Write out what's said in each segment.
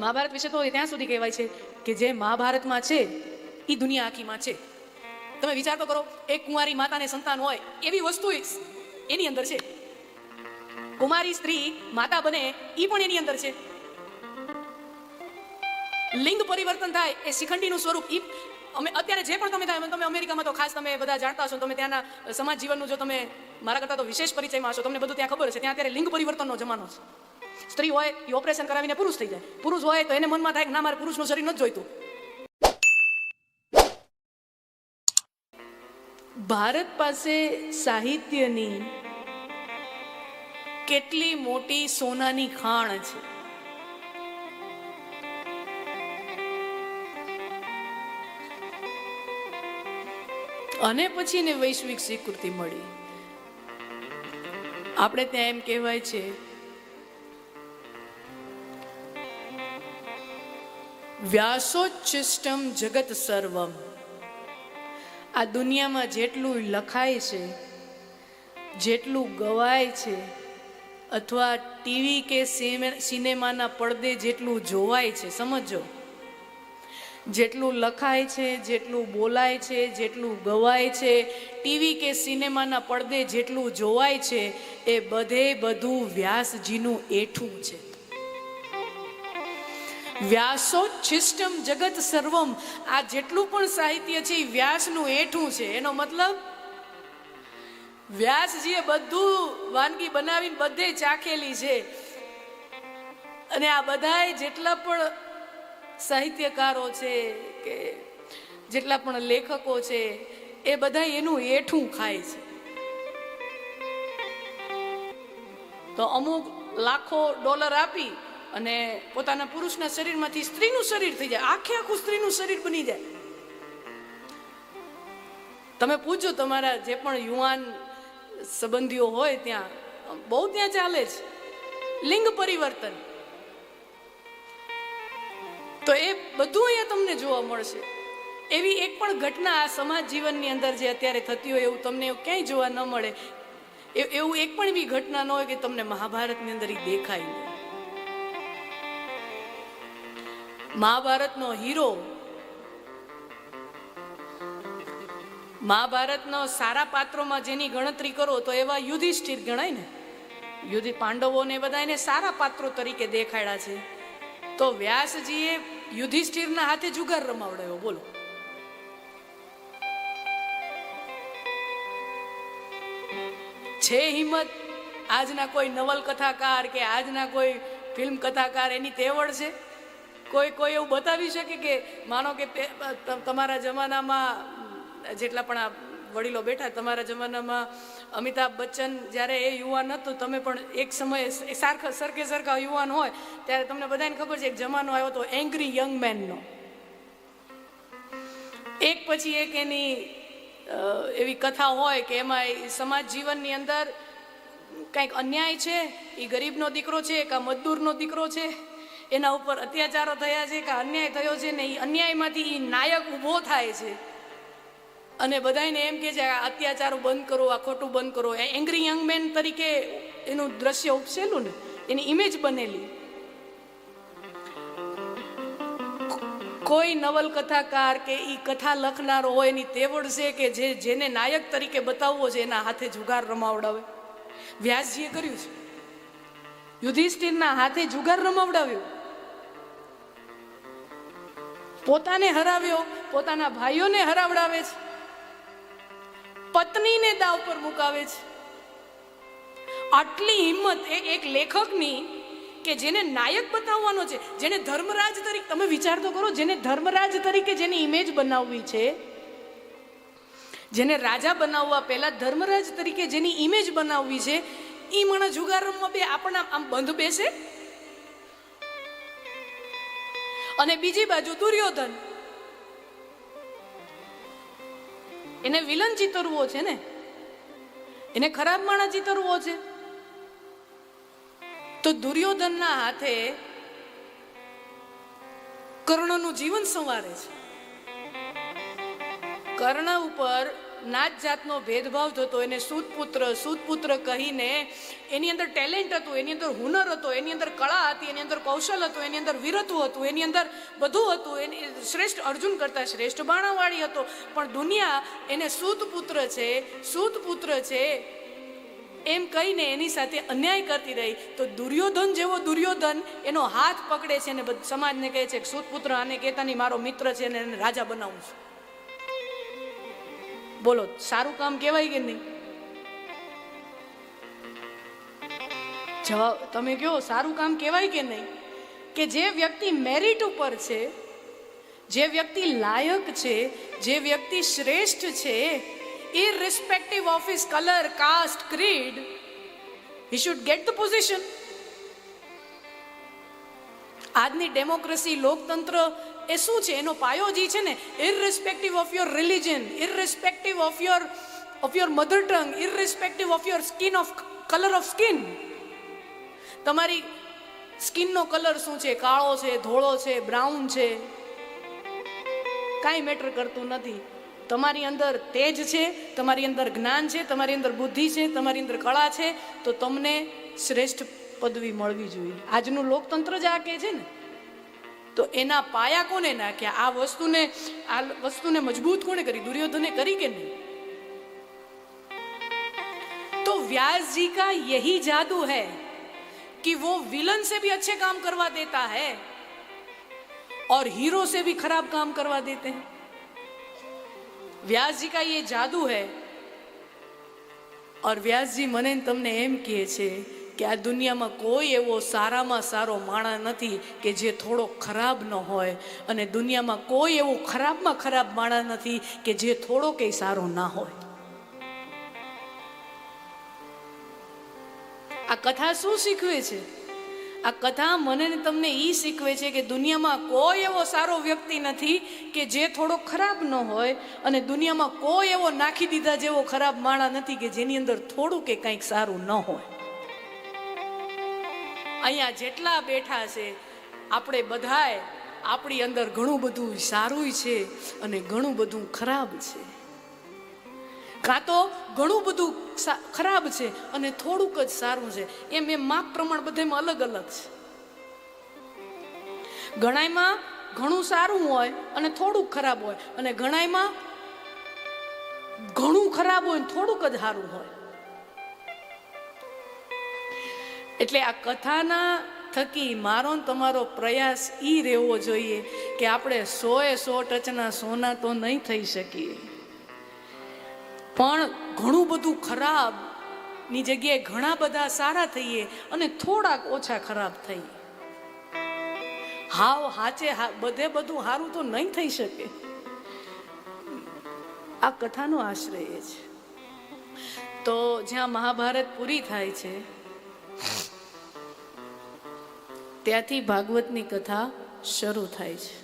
મહાભારત વિશે તો ત્યાં સુધી કહેવાય છે કે જે મહાભારતમાં છે એ દુનિયા આખીમાં છે. તમે વિચાર તો કરો, એક કુંવારી માતાને સંતાન હોય એવી વસ્તુ એની અંદર છે. કુમારી સ્ત્રી માતા બને એ પણ એની અંદર છે. લિંગ પરિવર્તન થાય એ શિખંડીનું સ્વરૂપ. અમે અત્યારે જે પણ તમે અમેરિકામાં તો ખાસ તમે બધા જાણતા હશો, તમે ત્યાંના સમાજ જીવનનું જો તમે મારા કરતા તો વિશેષ પરિચયમાં હશો, તમને બધું ત્યાં ખબર છે. ત્યાં અત્યારે લિંગ પરિવર્તનનો જમાનો છે. સ્ત્રી હોય એ ઓપરેશન કરાવીને પુરુષ થઈ જાય, પુરુષ હોય તો એને મનમાં થાય કે ના, મારે પુરુષનું શરીર નથી જોઈતું. ભારત પાસે સાહિત્યની કેટલી મોટી સોનાની ખાણ છે. અને પછી એને વૈશ્વિક સ્વીકૃતિ મળી. આપણે ત્યાં એમ કહેવાય છે, વ્યાસોચ્છિષ્ટમ જગત સર્વમ. આ દુનિયામાં જેટલું લખાય છે, જેટલું ગવાય છે, અથવા ટીવી કે સિનેમાના પડદે જેટલું જોવાય છે, સમજો, જેટલું લખાય છે, જેટલું બોલાય છે, જેટલું ગવાય છે, ટીવી કે સિનેમાના પડદે જેટલું જોવાય છે, એ બધું વ્યાસજીનું એઠું છે. વ્યાસોચ્છિષ્ટમ જગત સર્વમ. આ જેટલું પણ સાહિત્ય છે એ વ્યાસનું એઠું છે. એનો મતલબ વ્યાસજીએ બધું વાનગી બનાવીને બધે ચાખેલી છે. અને આ બધાય જેટલા પણ સાહિત્યકારો છે કે જેટલા પણ લેખકો છે એ બધા એનું એઠું ખાય છે. તો અમુક લાખો ડોલર આપી અને પોતાના પુરુષના શરીરમાંથી સ્ત્રીનું શરીર થઈ જાય, આખે આખું સ્ત્રીનું શરીર બની જાય. તમે પૂછો તમારા જે પણ યુવાન સંબંધીઓ હોય, ત્યાં બહુ ત્યાં ચાલે છે લિંગ પરિવર્તન. તો એ બધું અહીંયા તમને જોવા મળશે. એવી એક પણ ઘટના આ સમાજ જીવનની અંદર જે અત્યારે થતી હોય એવું તમને ક્યાંય જોવા ન મળે. એવું એક પણ એવી ઘટના ન હોય કે તમને મહાભારતની અંદર દેખાય નહીં. મહાભારતનો હીરો, મહાભારતનો સારા પાત્રોમાં જેની ગણતરી કરો તો એવા યુધિષ્ઠિર ગણાય ને. પાંડવોને બધા એને સારા પાત્રો તરીકે દેખાડ્યા છે. તો વ્યાસજીએ યુધિષ્ઠિરના હાથે જુગાર રમાવડાવ્યો. બોલો, છે હિંમત આજના કોઈ નવલકથાકાર કે આજના કોઈ ફિલ્મ કથાકાર એની તેવડ છે? કોઈ એવું બતાવી શકે કે માનો કે તમારા જમાનામાં જેટલા પણ આ વડીલો બેઠા, તમારા જમાનામાં અમિતાભ બચ્ચન જ્યારે એ યુવાન હતું, તમે પણ એક સમયે સરખા યુવાન હોય ત્યારે તમને બધાને ખબર છે એક જમાનો આવ્યો હતો એંગ્રી યંગ મેનનો. એક પછી એક એની એવી કથા હોય કે એમાં સમાજ જીવનની અંદર કંઈક અન્યાય છે, એ ગરીબનો દીકરો છે કે મજદૂરનો દીકરો છે, એના ઉપર અત્યાચારો થયા છે કે અન્યાય થયો છે ને એ અન્યાયમાંથી એ નાયક ઊભો થાય છે અને બધાને એમ કે છે આ અત્યાચારો બંધ કરો, આ ખોટું બંધ કરો. એંગ્રી યંગ મેન તરીકે એનું દ્રશ્ય ઉપસેલું ને, એની ઇમેજ બનેલી. કોઈ નવલકથાકાર કે ઈ કથા લખનારો હોય એની તેવડ છે કે જેને નાયક તરીકે બતાવવો છે એના હાથે જુગાર રમાવડાવે. વ્યાસજીએ કર્યું છે, યુધિષ્ઠિરના હાથે જુગાર રમાવડાવ્યો, પોતાને હરાવ્યો, પોતાના ભાઈઓને હરાવડાવે છે, પત્નીને દાવ પર મુકાવે છે. આટલી હિંમત એક લેખકની કે જેને નાયક બતાવવાનો છે, જેને ધર્મરાજ તરીકે, તમે વિચાર તો કરો, જેને ધર્મરાજ તરીકે જેની ઇમેજ બનાવવી છે, જેને રાજા બનાવવા પહેલા ધર્મરાજ તરીકે જેની ઇમેજ બનાવવી છે, એ મને જુગાર રમવા બે આપણને આમ બંધ બેસે. અને બીજી બાજુ દુર્યોધન, એને વિલન ચિતરવો છે ને, એને ખરાબ માણસ ચિતરવો છે. તો દુર્યોધનના હાથે કર્ણનું જીવન સંવારે છે. કર્ણ ઉપર નાત જાતનો ભેદભાવ થતો, એને સૂતપુત્ર કહીને એની અંદર ટેલેન્ટ હતું, એની અંદર હુનર હતો, એની અંદર કળા હતી, એની અંદર કૌશલ હતું, એની અંદર વીરત્વ હતું, એની અંદર બધું હતું, એની શ્રેષ્ઠ અર્જુન કરતાં શ્રેષ્ઠ બાણાવાળી હતો. પણ દુનિયા એને સૂતપુત્ર છે એમ કહીને એની સાથે અન્યાય કરતી રહી. તો દુર્યોધન જેવો દુર્યોધન એનો હાથ પકડે છે અને સમાજને કહે છે કે સૂતપુત્ર આને કહેતા નહીં, મારો મિત્ર છે અને એને રાજા બનાવું છું. બોલો, સારું કામ કહેવાય કે નહીં? જવાબ તમે કહો, સારું કામ કહેવાય કે નહીં? કે જે વ્યક્તિ મેરિટ ઉપર છે, જે વ્યક્તિ લાયક છે, જે વ્યક્તિ શ્રેષ્ઠ છે, irrespective of his color, caste, creed, he should get the position. આજની ડેમોક્રેસી, લોકતંત્ર એ શું છે? એનો પાયો જે છે ને, irrespective of your religion, irrespective of your mother tongue, irrespective of your color of skin. તમારી સ્કિનનો કલર શું છે? કાળો છે, ધોળો છે, બ્રાઉન છે, કાંઈ મેટર કરતું નથી. તમારી અંદર તેજ છે, તમારી અંદર જ્ઞાન છે, તમારી અંદર બુદ્ધિ છે, તમારી અંદર કળા છે, તો તમને શ્રેષ્ઠ પદવી મળવી જોઈએ. આજનું લોકતંત્ર જ આ કહે છે ને. તો એના પાયા કોને નાખ્યા? આ વસ્તુને મજબૂત કોને કરી? દુર્યોધને કરી કે નહીં? तो व्यास जी का यही जादू है कि वो विलन से भी अच्छे काम करवा देता है और हीरो से भी खराब काम करवा देते हैं. व्यास जी का ये जादू है. और व्यास जी મને તમને એમ કહે છે કે આ દુનિયામાં કોઈ એવો સારામાં સારો માણસ નથી કે જે થોડો ખરાબ ન હોય, અને દુનિયામાં કોઈ એવો ખરાબમાં ખરાબ માણસ નથી કે જે થોડો કંઈ સારો ના હોય. આ કથા શું શીખવે છે? આ કથા મને તમને એ શીખવે છે કે દુનિયામાં કોઈ એવો સારો વ્યક્તિ નથી કે જે થોડો ખરાબ ન હોય, અને દુનિયામાં કોઈ એવો નાખી દીધા જેવો ખરાબ માણસ નથી કે જેની અંદર થોડું કે કંઈક સારું ન હોય. અહીંયા જેટલા બેઠા છે આપણે બધાએ આપણી અંદર ઘણું બધું સારું છે અને ઘણું બધું ખરાબ છે. કાં તો ઘણું બધું ખરાબ છે અને થોડુંક જ સારું છે. એમ માપ પ્રમાણ બધામાં અલગ અલગ છે. ઘણાયમાં ઘણું સારું હોય અને થોડુંક ખરાબ હોય, અને ઘણાયમાં ઘણું ખરાબ હોય થોડુંક જ સારું હોય. એટલે આ કથાના થકી મારો ને તમારો પ્રયાસ ઈ રહેવો જોઈએ કે આપણે 100% સોના તો નહીં થઈ શકીએ, પણ ઘણું બધું ખરાબ ની જગ્યાએ ઘણા બધા સારા થઈએ અને થોડાક ઓછા ખરાબ થઈએ. બધે બધું સારું તો નહીં થઈ શકે. આ કથાનો આશ્રય છે. તો જ્યાં મહાભારત પૂરી થાય છે ત્યાંથી ભાગવતની કથા શરૂ થાય છે.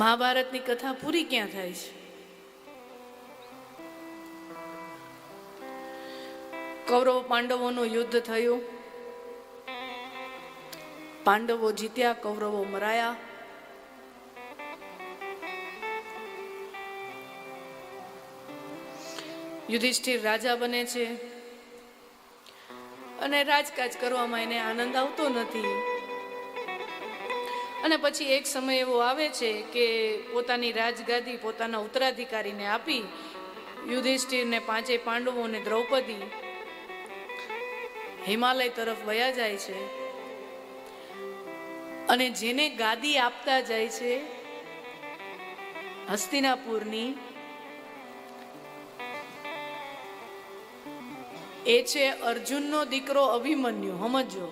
મહાભારતની કથા પૂરી ક્યાં થાય છે? કૌરવ પાંડવોનું યુદ્ધ થયું, પાંડવો જીત્યા, કૌરવો મરાયા. યુધિષ્ઠિર રાજા બને છે અને રાજકાજ કરવામાં એને આનંદ આવતો નથી. અને પછી એક સમય એવો આવે છે કે પોતાની રાજગાદી પોતાના ઉત્તરાધિકારીને આપી યુધિષ્ઠિરને, પાંચેય પાંડવોને, દ્રૌપદી હિમાલય તરફ વયા જાય છે. અને જેને ગાદી આપતા જાય છે હસ્તિનાપુરની, એ છે અર્જુનનો દીકરો અભિમન્યુ. સમજો,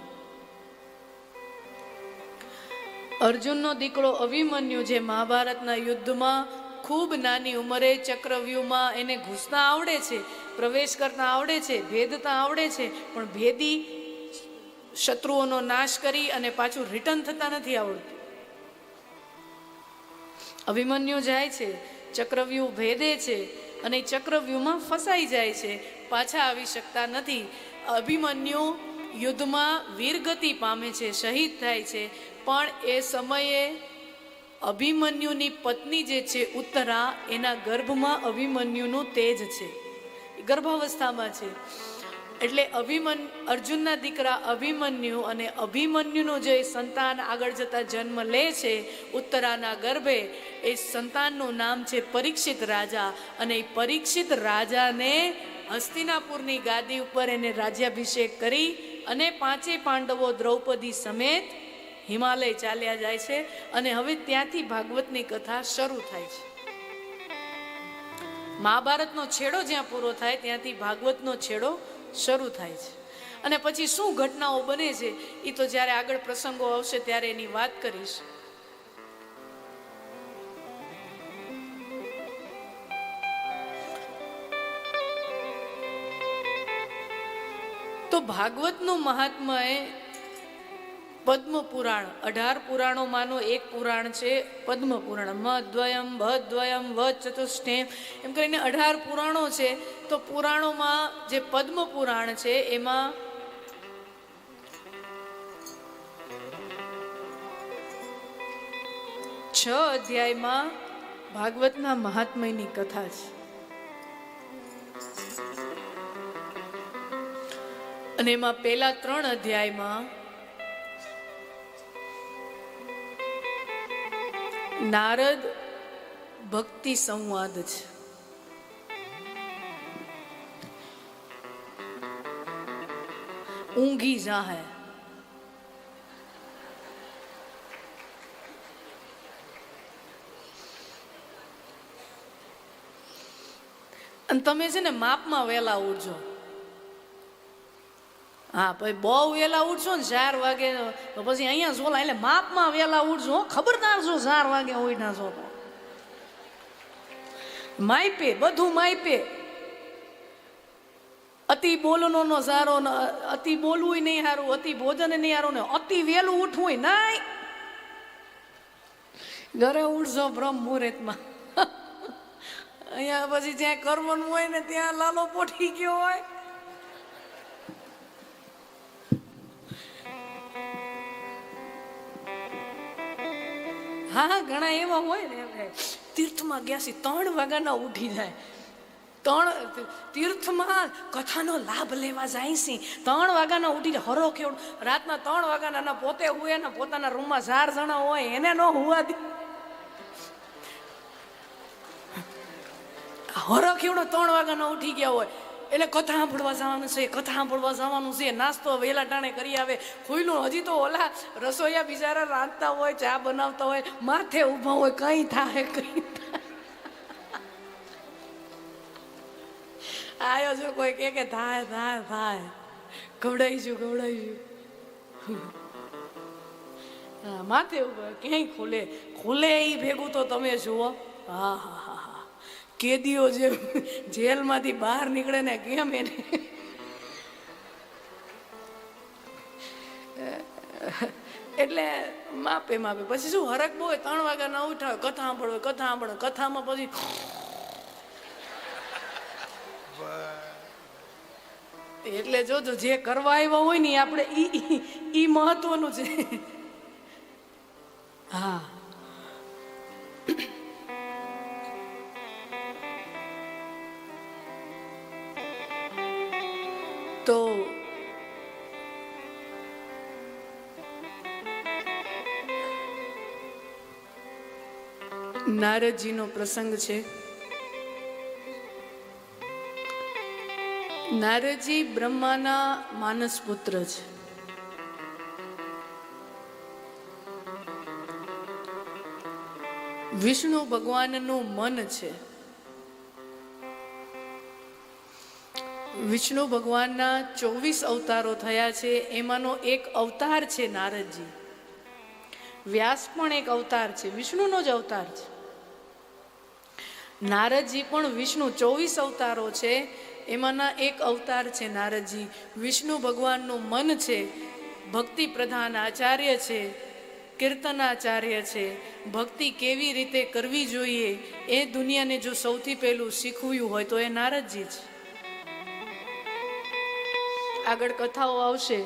અર્જુનનો દીકરો અભિમન્યુ જે મહાભારતના યુદ્ધમાં ખૂબ નાની ઉંમરે ચક્રવ્યૂહમાં એને ઘૂસતા આવડે છે, પ્રવેશ કરતા આવડે છે, ભેદતા આવડે છે, પણ ભેદી શત્રુઓનો નાશ કરી અને પાછું રિટર્ન થતા નથી આવડતું. અભિમન્યુ જાય છે, ચક્રવ્યૂહ ભેદે છે અને ચક્રવ્યૂહમાં ફસાઈ જાય છે, પાછા આવી શકતા નથી. અભિમન્યુ યુદ્ધમાં વીરગતિ પામે છે, શહીદ થાય છે. પણ એ સમયે અભિમન્યુની પત્ની જે છે ઉત્તરા, એના ગર્ભમાં અભિમન્યુનું તેજ છે, ગર્ભાવસ્થામાં છે. એટલે અર્જુનના દીકરા અભિમન્યુ અને અભિમન્યુનું જે સંતાન આગળ જતા જન્મ લે છે ઉત્તરાના ગર્ભે, એ સંતાનનું નામ છે પરીક્ષિત રાજા. અને એ પરીક્ષિત રાજાને હસ્તિનાપુરની ગાદી ઉપર એને રાજ્યાભિષેક કરી અને પાંચેય પાંડવો દ્રૌપદી સમેત હિમાલય ચાલ્યા જાય છે. અને હવે ત્યાંથી ભાગવતની કથા શરૂ થાય છે. મહાભારતનો છેડો જ્યાં પૂરો થાય ત્યાંથી ભાગવતનો છેડો શરૂ થાય છે. અને પછી શું ઘટનાઓ બને છે એ તો જ્યારે આગળ પ્રસંગો આવશે ત્યારે એની વાત કરીશ. તો ભાગવતનું મહાત્મા એ પદ્મ પુરાણ, 18 પુરાણોમાંનું એક પુરાણ છે પદ્મ પુરાણ. મદ્વયમ ભદ્વયમ વચતુષ્ટેમ એમ કરીને 18 પુરાણો છે. તો પુરાણોમાં જે પદ્મ પુરાણ છે એમાં છ અધ્યાયમાં ભાગવતના મહાત્મ્યની કથા છે. અને એમાં પહેલા 3 અધ્યાયમાં નારદ ભક્તિ સંવાદ છે. ઊંઘી જાહે. અને તમે છે ને માપમાં વહેલા ઉઠજો. હા ભાઈ બહુ વહેલા ઉઠશો ને 4 વાગે તો પછી અહીંયા સોલા, એટલે માપમાં વહેલા ઉઠજો. ખબરદાર છો 4 વાગે ઉઠ્યા છો તો માઈપે, બધું માઈપે. અતિ બોલનો નો સારો, અતિ બોલવું નહીં સારું, અતિ ભોજન નહીં સારું, ને અતિ વહેલું ઉઠવું નહીં. ઘરે ઉઠજો બ્રહ્મ મુહૂર્તમાં. અહીંયા પછી જ્યાં કરવાનું હોય ને ત્યાં લાલો પોઠી ગયો હોય. હા ઘણા એવા હોય ને, તીર્થમાં ગયા છે 3 વાગ્યાના ઉઠી જાય. તીર્થમાં કથાનો લાભ લેવા જાય છે 3 વાગ્યાના ઉઠી જાય. હરો કેવડ રાતના 3 વાગ્યાના પોતે હુએ ને પોતાના રૂમમાં 4 જણા હોય એને ન હુવા દે. હરો કેવડો 3 વાગ્યાના ઉઠી ગયા હોય એટલે કથા સાંભળવા જવાનું છે, કથા સાંભળવા જવાનું છે. નાસ્તો વહેલા ટાણે કરી આવે. ખુલ્લું હજી તો ઓલા રસોઈયા બિચારા રાંધતા હોય, ચા બનાવતા હોય, માથે ઊભા હોય, કઈ થાય કઈ આયો જો કોઈ કે થાય થાય થાય, ગવડાઈશું. હા માથે ઊભા ક્યાંય ખુલે ખુલે એ ભેગું તો તમે જુઓ. હા હા હા હા, કેદીઓ જે જેલમાંથી બહાર નીકળે ને કેમ એને એટલે માપે માપે. પછી શું હરક બહુ 3 વાગ્યા ના ઉઠાવે, કથા સાંભળવે, કથા સાંભળે. કથામાં પછી એટલે જોજો જે કરવા આવ્યા હોય ને આપણે ઈ મહત્વનું છે. હા તો નારદજીનો પ્રસંગ છે. નારદજી બ્રહ્માના માનસ પુત્ર છે. વિષ્ણુ ભગવાનનું મન છે. વિષ્ણુ ભગવાનના 24 અવતારો થયા છે, એમાંનો એક અવતાર છે નારદજી. વ્યાસ પણ એક અવતાર છે, વિષ્ણુનો જ અવતાર છે. નારદજી પણ વિષ્ણુ 24 અવતારો છે, એમાંના એક અવતાર છે નારદજી. વિષ્ણુ ભગવાનનું મન છે, ભક્તિ પ્રધાન આચાર્ય છે, કીર્તનાચાર્ય છે. ભક્તિ કેવી રીતે કરવી જોઈએ એ દુનિયાને જો સૌથી પહેલું શીખવ્યું હોય તો એ નારદજી છે. આગળ કથાઓ આવશે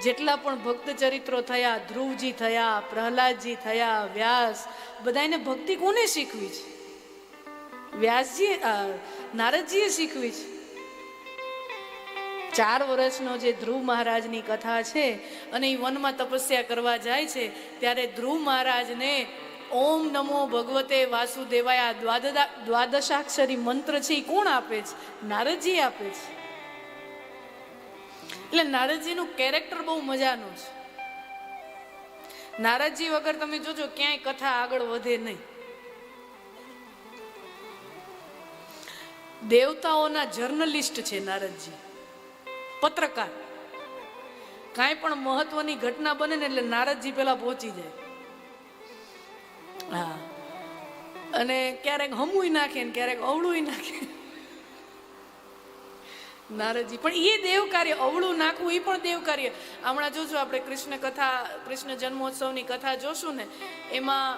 જેટલા પણ ભક્ત ચરિત્રો થયા, ધ્રુવજી થયા, પ્રહલાદજી થયા, વ્યાસ, બધાને ભક્તિ કોને શીખવી છે? વ્યાસજી, નારદજીએ શીખવી છે. 4 વર્ષનો જે ધ્રુવ મહારાજની કથા છે અને એ વનમાં તપસ્યા કરવા જાય છે, ત્યારે ધ્રુવ મહારાજને ઓમ નમો ભગવતે વાસુદેવાય આ દ્વાદશાક્ષરી મંત્ર છે એ કોણ આપે છે? નારદજી આપે છે. એટલે નારદજીનું કેરેક્ટર બહુ મજાનું છે. નારદજી વગર તમે જોજો ક્યાંય કથા આગળ વધે નહીં. દેવતાઓના જર્નલિસ્ટ છે નારદજી, પત્રકાર. કાંઈ પણ મહત્વની ઘટના બને ને એટલે નારદજી પેલા પહોંચી જાય. હા, અને ક્યારેક હમુય નાખે ને ક્યારેક અવળું નાખે નારદજી. પણ એ દેવ કાર્ય, અવળું નાખવું એ પણ દેવ કાર્ય. હમણાં જોજો આપણે કૃષ્ણ જન્મોત્સવની કથા જોશું ને, એમાં